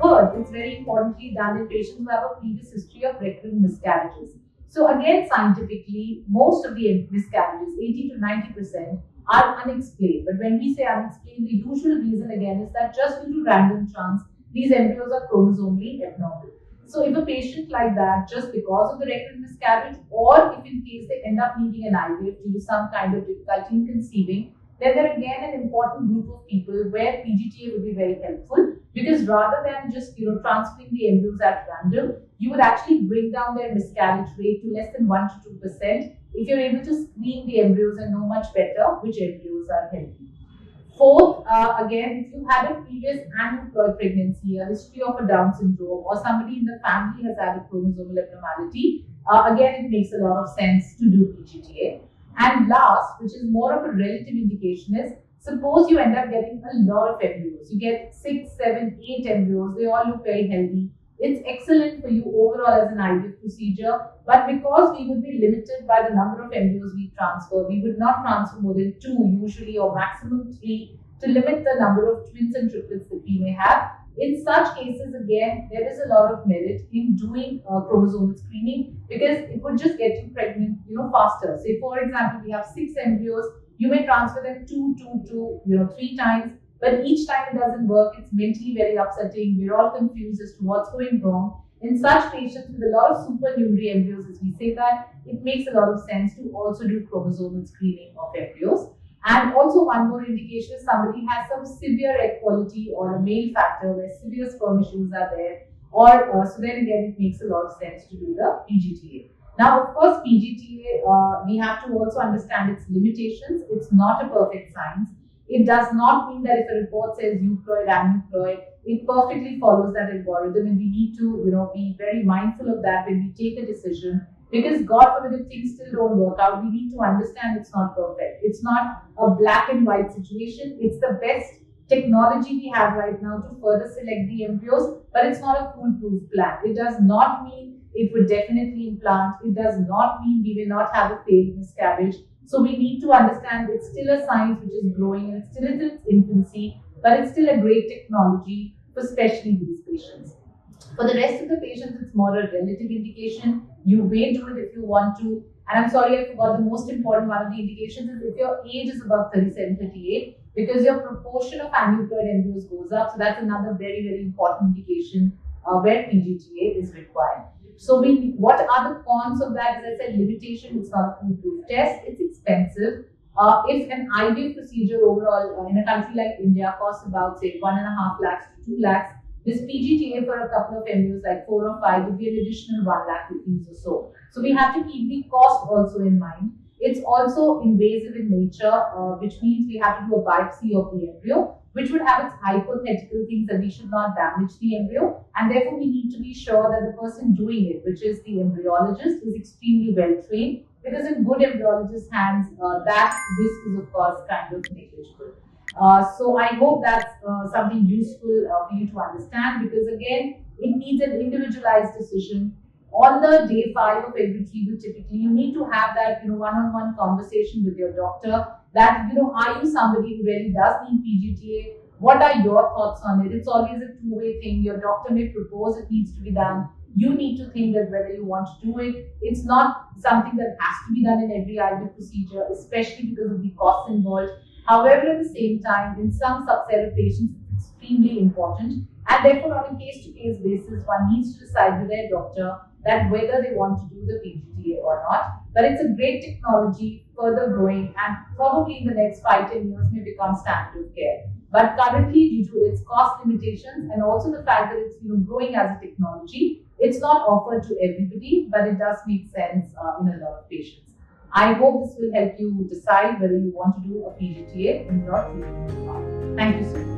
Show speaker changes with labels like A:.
A: Third, it's very importantly done in patients who have a previous history of recurrent miscarriages. So again, scientifically, most of the miscarriages, 80 to 90%, are unexplained. But when we say unexplained, the usual reason again is that just due to random chance, these embryos are chromosomally abnormal. So if a patient like that, just because of the recurrent miscarriage, or if in case they end up needing an IVF due to some kind of difficulty in conceiving, then they're again an important group of people where PGT-A would be very helpful, because rather than just transferring the embryos at random, you would actually bring down their miscarriage rate to less than 1 to 2% if you're able to screen the embryos and know much better which embryos are healthy. Fourth, again, if you had a previous aneuploid pregnancy, a history of a Down syndrome, or somebody in the family has had a chromosomal abnormality, again, it makes a lot of sense to do PGT-A. And last, which is more of a relative indication, is suppose you end up getting a lot of embryos. You get 6, 7, 8 embryos. They all look very healthy. It's excellent for you overall as an IVF procedure, but because we would be limited by the number of embryos we transfer, we would not transfer more than 2 usually, or maximum 3, to limit the number of twins and triplets that we may have. In such cases, again, there is a lot of merit in doing chromosomal screening, because it would just get you pregnant, faster. Say, for example, we have 6 embryos, you may transfer them 3 times. But each time it doesn't work, it's mentally very upsetting. We're all confused as to what's going wrong. In such patients with a lot of supernumerary embryos, as we say that, it makes a lot of sense to also do chromosomal screening of embryos. And also one more indication is somebody has some severe egg quality or a male factor where severe sperm issues are there. Or so then again, it makes a lot of sense to do the PGT-A. Now, of course, PGT-A, we have to also understand its limitations. It's not a perfect science. It does not mean that if a report says euploid, aneuploid, it perfectly follows that algorithm, and we need to, be very mindful of that when we take a decision. Because God forbid, if things still don't work out, we need to understand it's not perfect. It's not a black and white situation. It's the best technology we have right now to further select the embryos, but it's not a foolproof plan. It does not mean it would definitely implant. It does not mean we will not have a failed miscarriage. So we need to understand it's still a science which is growing, and it's still in its infancy, but it's still a great technology for especially these patients. For the rest of the patients, it's more a relative indication. You may do it if you want to. And I'm sorry, I forgot the most important one of the indications is if your age is above 37, 38, because your proportion of aneuploid embryos goes up. So that's another very, very important indication where PGT-A is required. So what are the cons of that? As I said, limitation, it's not a foolproof test, it's expensive. If an IVF procedure overall in a country like India costs about, say, 1.5 lakhs to 2 lakhs, this PGT-A for a couple of embryos, like 4 or 5, would be an additional 1 lakh rupees or so. So we have to keep the cost also in mind. It's also invasive in nature, which means we have to do a biopsy of the embryo, which would have its hypothetical things that we should not damage the embryo, and therefore we need to be sure that the person doing it, which is the embryologist, is extremely well trained, because in good embryologist hands, that risk is of course kind of negligible. So I hope that's something useful for you to understand, because again, it needs an individualized decision. On the day 5 of every retrieval, typically you need to have that one-on-one conversation with your doctor. That are you somebody who really does need PGT-A? What are your thoughts on it? It's always a two-way thing. Your doctor may propose it needs to be done. You need to think that whether you want to do it. It's not something that has to be done in every IVF procedure, especially because of the costs involved. However, at the same time, in some subset of patients, it's extremely important. And therefore, on a case-to-case basis, one needs to decide with their doctor that whether they want to do the PGT-A or not. But it's a great technology, further growing, and probably in the next 5-10 years may become standard of care. But currently, due to its cost limitations and also the fact that it's growing as a technology, it's not offered to everybody, but it does make sense in a lot of patients. I hope this will help you decide whether you want to do a PGT-A in your treatment. Thank you so much.